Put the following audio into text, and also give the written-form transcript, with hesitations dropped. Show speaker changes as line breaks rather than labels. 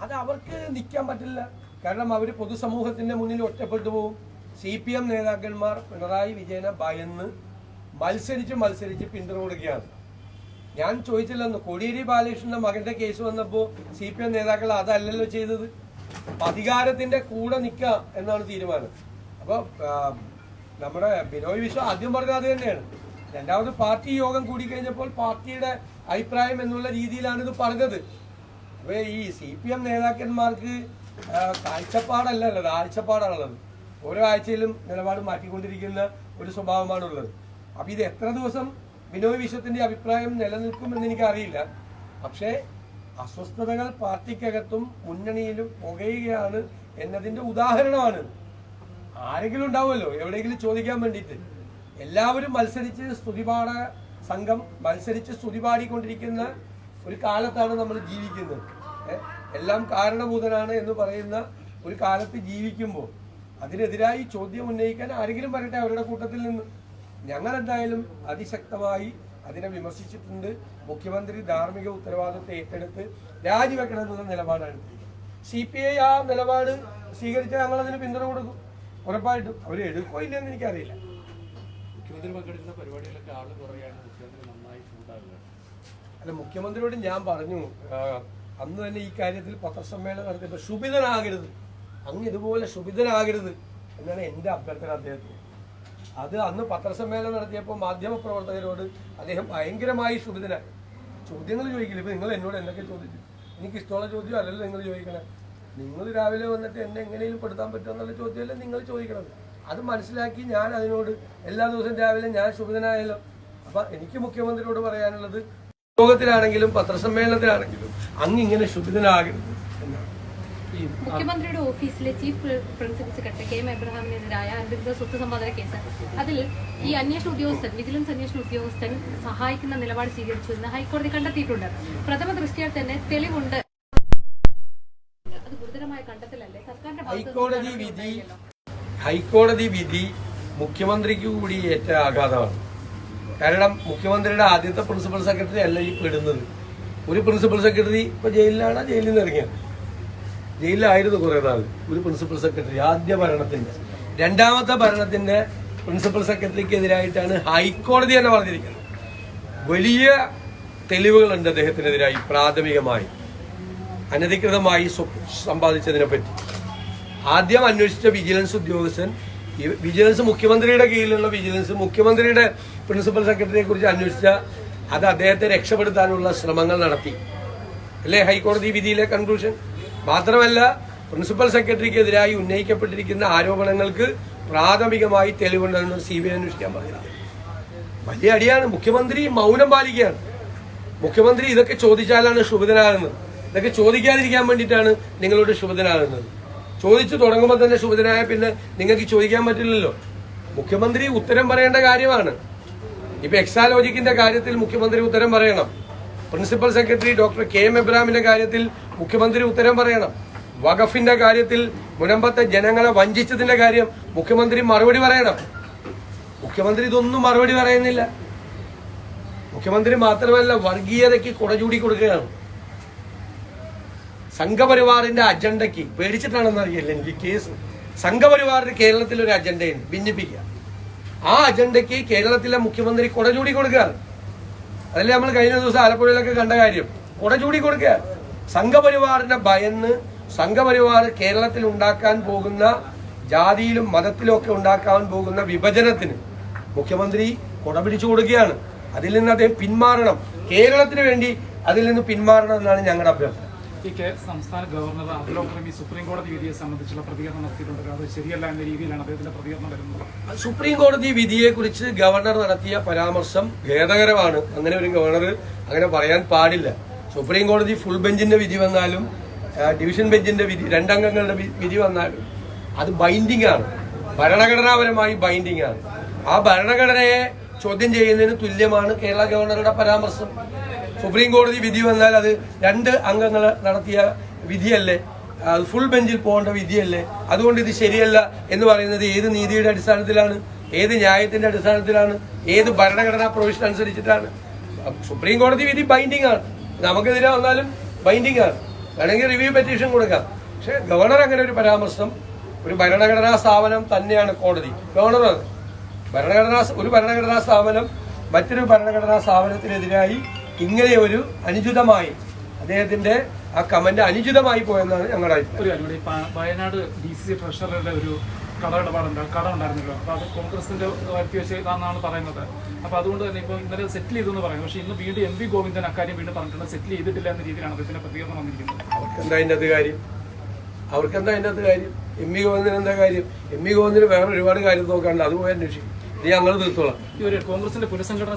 അത് അവർക്ക് നിൽക്കാൻ പറ്റില്ല. കാരണം അവർ പൊതുസമൂഹത്തിന്റെ മുന്നിൽ ഒറ്റപ്പെട്ടു പോകും. CPM നേതാക്കന്മാർ പിണറായി വിജയനെ ഭയന്ന് മത്സരിച്ച് പിന്തുണ കൊടുക്കുകയാണ്. ഞാൻ ചോദിച്ചില്ലെന്ന്, കോടിയേരി ബാലകൃഷ്ണന്റെ മകന്റെ കേസ് വന്നപ്പോൾ CPM നേതാക്കൾ അതല്ലല്ലോ ചെയ്തത്. അധികാരത്തിന്റെ കൂടെ നിൽക്കുക എന്നാണ് തീരുമാനം. അപ്പോൾ നമ്മുടെ ബിനോയ് വിശ്വം ആദ്യം പറഞ്ഞത് അത് തന്നെയാണ്. രണ്ടാമത് പാർട്ടി യോഗം കൂടിക്കഴിഞ്ഞപ്പോൾ പാർട്ടിയുടെ അഭിപ്രായം എന്നുള്ള രീതിയിലാണ് ഇത് പറഞ്ഞത്. അപ്പോൾ ഈ CPM നേതാക്കന്മാർക്ക് കാഴ്ചപ്പാടല്ലല്ലോ, ആഴ്ചപ്പാടാണുള്ളത്. ഓരോ ആഴ്ചയിലും നിലപാട് മാറ്റിക്കൊണ്ടിരിക്കുന്ന ഒരു സ്വഭാവമാണുള്ളത്. അപ്പോൾ ഇത് എത്ര ദിവസം ബിനോയ് വിശ്വത്തിന്റെ അഭിപ്രായം നിലനിൽക്കുമെന്ന് എനിക്കറിയില്ല. പക്ഷേ അസ്വസ്ഥതകൾ പാർട്ടിക്കകത്തും മുന്നണിയിലും പുകയുകയാണ് എന്നതിന്റെ ഉദാഹരണമാണ്. ആരെങ്കിലും ഉണ്ടാവുമല്ലോ എവിടെയെങ്കിലും ചോദിക്കാൻ വേണ്ടിയിട്ട്. എല്ലാവരും മത്സരിച്ച് സ്തുതിപാഠ സംഘം മത്സരിച്ച് സ്തുതിപാടിക്കൊണ്ടിരിക്കുന്ന ഒരു കാലത്താണ് നമ്മൾ ജീവിക്കുന്നത്. എല്ലാം കാരണഭൂതനാണ് എന്ന് പറയുന്ന ഒരു കാലത്ത് ജീവിക്കുമ്പോൾ അതിനെതിരായി ചോദ്യം ഉന്നയിക്കാൻ ആരെങ്കിലും വരട്ടെ അവരുടെ കൂട്ടത്തിൽ നിന്ന്. ഞങ്ങൾ എന്തായാലും അതിശക്തമായി അതിനെ വിമർശിച്ചിട്ടുണ്ട്. മുഖ്യമന്ത്രി ധാർമ്മിക ഉത്തരവാദിത്വം ഏറ്റെടുത്ത് രാജിവെക്കണമെന്നുള്ള നിലപാടാണ്. CPI ആ നിലപാട് സ്വീകരിച്ചാൽ ഞങ്ങൾ അതിന് പിന്തുണ കൊടുക്കും. ഉറപ്പായിട്ടും അവർ എടുക്കോ ഇല്ലെന്ന് എനിക്കറിയില്ല.
മുഖ്യമന്ത്രി പങ്കെടുക്കുന്ന പരിപാടികളൊക്കെ ആള് കുറയാണ്, മുഖ്യമന്ത്രി നന്നായി ചൂടാകുക.
അല്ല, മുഖ്യമന്ത്രിയോട് ഞാൻ പറഞ്ഞു അന്ന് തന്നെ ഈ കാര്യത്തിൽ പത്രസമ്മേളനം നടത്തിയപ്പോൾ, ശുഭിതനാകരുത്, അങ്ങ് ഇതുപോലെ ശുഭിതനാകരുത് എന്നാണ് എൻ്റെ അഭ്യർത്ഥന അദ്ദേഹത്തിന്. അത് അന്ന് പത്രസമ്മേളനം നടത്തിയപ്പോൾ മാധ്യമപ്രവർത്തകരോട് അദ്ദേഹം ഭയങ്കരമായി ശുഭിതനായി. ചോദ്യങ്ങൾ ചോദിക്കില്ല. ഇപ്പം നിങ്ങൾ എന്നോട് എന്തൊക്കെ ചോദിച്ചു? എനിക്ക് ഇഷ്ടമുള്ള ചോദ്യം അല്ലല്ലോ നിങ്ങൾ ചോദിക്കണേ. നിങ്ങൾ രാവിലെ വന്നിട്ട് എന്നെ എങ്ങനെയും പെടുത്താൻ പറ്റുമോ എന്നുള്ള ചോദ്യമല്ലേ നിങ്ങൾ ചോദിക്കണം. അത് മനസ്സിലാക്കി ഞാൻ അതിനോട് എല്ലാ ദിവസവും രാവിലെ ഞാൻ ശുഭിതനായല്ലോ. അപ്പം എനിക്ക് മുഖ്യമന്ത്രിയോട് പറയാനുള്ളത്, യോഗത്തിലാണെങ്കിലും പത്രസമ്മേളനത്തിലാണെങ്കിലും ഇങ്ങനെ ശുഭിതനാകരുത് എന്നാണ്.
മുഖ്യമന്ത്രിയുടെ ഓഫീസിലെ ചീഫ് പ്രിൻസിപ്പൽ സെക്രട്ടറി KM എബ്രഹാമിനെതിരായ അനധികൃത സ്വത്ത് സമ്പാദന കേസ്, അതിൽ ഈ അന്വേഷണ ഉദ്യോഗസ്ഥൻ, വിജിലൻസ് അന്വേഷണ ഉദ്യോഗസ്ഥൻ സഹായിക്കുന്ന നിലപാട് സ്വീകരിച്ചു എന്ന് ഹൈക്കോടതി കണ്ടെത്തിയിട്ടുണ്ട്. പ്രഥമ ദൃഷ്ടിയാൽ തന്നെ തെളിവുണ്ട്. അത് ഗുരുതരമായ കണ്ടെത്തലല്ലേ സർക്കാരിന്റെ?
ഹൈക്കോടതി വിധി മുഖ്യമന്ത്രിക്ക് കൂടി ഏറ്റ ആഘാതമാണ്. കാരണം മുഖ്യമന്ത്രിയുടെ ആദ്യത്തെ പ്രിൻസിപ്പൽ സെക്രട്ടറി അല്ല ഈ പെടുന്നത്. ഒരു പ്രിൻസിപ്പൽ സെക്രട്ടറി ഇപ്പൊ ജയിലിലാണ്, ജയിലിൽ നിന്ന് ഇറങ്ങിയത്. ജയിലിലായിരുന്നു കുറെ നാൾ ഒരു പ്രിൻസിപ്പൽ സെക്രട്ടറി ആദ്യ ഭരണത്തിന്റെ. രണ്ടാമത്തെ ഭരണത്തിന്റെ പ്രിൻസിപ്പൽ സെക്രട്ടറിക്കെതിരായിട്ടാണ് ഹൈക്കോടതി തന്നെ പറഞ്ഞിരിക്കുന്നത്. വലിയ തെളിവുകളുണ്ട് അദ്ദേഹത്തിനെതിരായി പ്രാഥമികമായി അനധികൃതമായി സമ്പാദിച്ചതിനെ പറ്റി. ആദ്യം അന്വേഷിച്ച വിജിലൻസ് ഉദ്യോഗസ്ഥൻ, വിജിലൻസ് മുഖ്യമന്ത്രിയുടെ കീഴിലുള്ള വിജിലൻസ് മുഖ്യമന്ത്രിയുടെ പ്രിൻസിപ്പൽ സെക്രട്ടറിയെ കുറിച്ച് അന്വേഷിച്ച അത് അദ്ദേഹത്തെ രക്ഷപ്പെടുത്താനുള്ള ശ്രമങ്ങൾ നടത്തി അല്ലേ ഹൈക്കോടതി വിധിയിലെ കൺക്ലൂഷൻ. മാത്രമല്ല, പ്രിൻസിപ്പൽ സെക്രട്ടറിക്കെതിരായി ഉന്നയിക്കപ്പെട്ടിരിക്കുന്ന ആരോപണങ്ങൾക്ക് പ്രാഥമികമായി തെളിവുണ്ടെന്ന് CBI അന്വേഷിക്കാൻ പറഞ്ഞത്. വലിയ അടിയാണ്. മുഖ്യമന്ത്രി മൗനം പാലിക്കുകയാണ്. മുഖ്യമന്ത്രി ഇതൊക്കെ ചോദിച്ചാലാണ് ശുഭിതനാകുന്നത്. ഇതൊക്കെ ചോദിക്കാതിരിക്കാൻ വേണ്ടിയിട്ടാണ് നിങ്ങളോട് ശുഭിതനാകുന്നത്. ചോദിച്ചു തുടങ്ങുമ്പോൾ തന്നെ ശുഭിതനായ പിന്നെ നിങ്ങൾക്ക് ചോദിക്കാൻ പറ്റില്ലല്ലോ. മുഖ്യമന്ത്രി ഉത്തരം പറയേണ്ട കാര്യമാണ്. ഇപ്പൊ എക്സാലോജിക്കിന്റെ കാര്യത്തിൽ മുഖ്യമന്ത്രി ഉത്തരം പറയണം. പ്രിൻസിപ്പൽ സെക്രട്ടറി ഡോക്ടർ KM എബ്രഹാമിന്റെ കാര്യത്തിൽ മുഖ്യമന്ത്രി ഉത്തരം പറയണം. വഖഫിന്റെ കാര്യത്തിൽ മുനമ്പത്തെ ജനങ്ങളെ വഞ്ചിച്ചതിന്റെ കാര്യം മുഖ്യമന്ത്രി മറുപടി പറയണം. മുഖ്യമന്ത്രി ഇതൊന്നും മറുപടി പറയുന്നില്ല. മുഖ്യമന്ത്രി മാത്രമല്ല, വർഗീയതയ്ക്ക് കുടചൂടി കൊടുക്കുകയാണ്. സംഘപരിവാറിന്റെ അജണ്ടയ്ക്ക് പേടിച്ചിട്ടാണെന്ന് അറിയില്ല എനിക്ക് കേസ്. സംഘപരിവാറിന് കേരളത്തിൽ ഒരു അജണ്ടയുണ്ട്, ഭിന്നിപ്പിക്കുക. ആ അജണ്ടയ്ക്ക് കേരളത്തിലെ മുഖ്യമന്ത്രി കുടചൂടി കൊടുക്കുകയാണ്. അതല്ലേ നമ്മൾ കഴിഞ്ഞ ദിവസം ആലപ്പുഴയിലൊക്കെ കണ്ട കാര്യം. കുടചൂടി കൊടുക്കുക. സംഘപരിവാറിനെ ഭയന്ന് സംഘപരിവാർ കേരളത്തിൽ ഉണ്ടാക്കാൻ പോകുന്ന, ജാതിയിലും മതത്തിലും ഒക്കെ ഉണ്ടാക്കാൻ പോകുന്ന വിഭജനത്തിന് മുഖ്യമന്ത്രി കുട പിടിച്ചു കൊടുക്കുകയാണ്. അതിൽ നിന്ന് അദ്ദേഹം പിന്മാറണം. കേരളത്തിന് വേണ്ടി അതിൽ നിന്ന് പിന്മാറണം എന്നാണ് ഞങ്ങളുടെ അഭ്യർത്ഥന.
ഈ സംസ്ഥാന ഗവർണർ അബ്ദുൽ സുപ്രീം കോടതി വിധിയെ സംബന്ധിച്ചുള്ള പ്രതികരണം നടത്തിയിട്ടുണ്ട്. അത് ശരിയല്ല എന്ന രീതിയിലാണ് അദ്ദേഹത്തിന്റെ പ്രതികരണം വരുന്നത്.
സുപ്രീം കോടതി വിധിയെ കുറിച്ച് ഗവർണർ നടത്തിയ പരാമർശം ഖേദകരമാണ്. അങ്ങനെ ഒരു ഗവർണർ അങ്ങനെ പറയാൻ പാടില്ല. സുപ്രീം കോടതി ഫുൾ ബെഞ്ചിന്റെ വിധി വന്നാലും ഡിവിഷൻ ബെഞ്ചിന്റെ വിധി, രണ്ടംഗങ്ങളുടെ വിധി വന്നാലും അത് ബൈൻഡിംഗ് ആണ്, ഭരണഘടനാപരമായി ബൈൻഡിംഗ് ആണ്. ആ ഭരണഘടനയെ ചോദ്യം ചെയ്യുന്നതിന് തുല്യമാണ് കേരള ഗവർണറുടെ പരാമർശം. സുപ്രീം കോടതി വിധി വന്നാൽ അത് 2 അംഗങ്ങൾ നടത്തിയ വിധിയല്ലേ, അത് ഫുൾ ബെഞ്ചിൽ പോകേണ്ട വിധിയല്ലേ. അതുകൊണ്ട് ഇത് ശരിയല്ല എന്ന് പറയുന്നത് ഏത് നീതിയുടെ അടിസ്ഥാനത്തിലാണ്, ഏത് ന്യായത്തിന്റെ അടിസ്ഥാനത്തിലാണ്, ഏത് ഭരണഘടനാ പ്രൊവിഷൻ അനുസരിച്ചിട്ടാണ്? സുപ്രീം കോടതി വിധി ബൈൻഡിംഗ് ആണ്. നമുക്കെതിരെ വന്നാലും ബൈൻഡിംഗ് ആണ്, വേണമെങ്കിൽ റിവ്യൂ പെറ്റീഷൻ കൊടുക്കാം. പക്ഷെ ഗവർണർ അങ്ങനെ ഒരു പരാമർശം, ഒരു ഭരണഘടനാ സ്ഥാപനം തന്നെയാണ് കോടതി, ഗവർണർ ഒരു ഭരണഘടനാ സ്ഥാപനം മറ്റൊരു ഭരണഘടനാ സ്ഥാപനത്തിനെതിരായി ഇങ്ങനെ ഒരു അനുചിതമായി അദ്ദേഹത്തിന്റെ ആ കമന്റ് അനുചിതമായി പോയെന്നാണ് ഞങ്ങളുടെ അഭിപ്രായം.
ഒരു കാര്യം, ഈ വയനാട് DCC ട്രഷററുടെ ഒരു കട ഉണ്ടായിരുന്നല്ലോ, അപ്പൊ അത് കോൺഗ്രസിന്റെ വരുത്തി വെച്ചതാണെന്നാണ് പറയുന്നത്. അപ്പൊ അതുകൊണ്ട് തന്നെ ഇപ്പൊ ഇന്നലെ സെറ്റിൽ ചെയ്തെന്ന് പറയുന്നത്, പക്ഷെ ഇന്ന് വീണ്ടും MP ഗോവിന്ദൻ അക്കാര്യം വീണ്ടും പറഞ്ഞിട്ടുണ്ട്, സെറ്റിൽ ചെയ്തിട്ടില്ല എന്ന രീതിയിലാണ് അദ്ദേഹത്തിന്റെ പ്രതികരണം വന്നിരിക്കുന്നത്.
അവർക്കെന്താ അതിൻ്റെ അകത്ത് കാര്യം? MP ഗോവിന്ദൻ എന്താ കാര്യം? MP ഗോവിന്ദന് വേറെ ഒരുപാട് കാര്യം നോക്കാണ്ട്, അത് പോയി അന്വേഷിക്കും. ഇത് ഞങ്ങൾ തീർത്തോളാം.
ഈ ഒരു കോൺഗ്രസിന്റെ പുനഃസംഘടന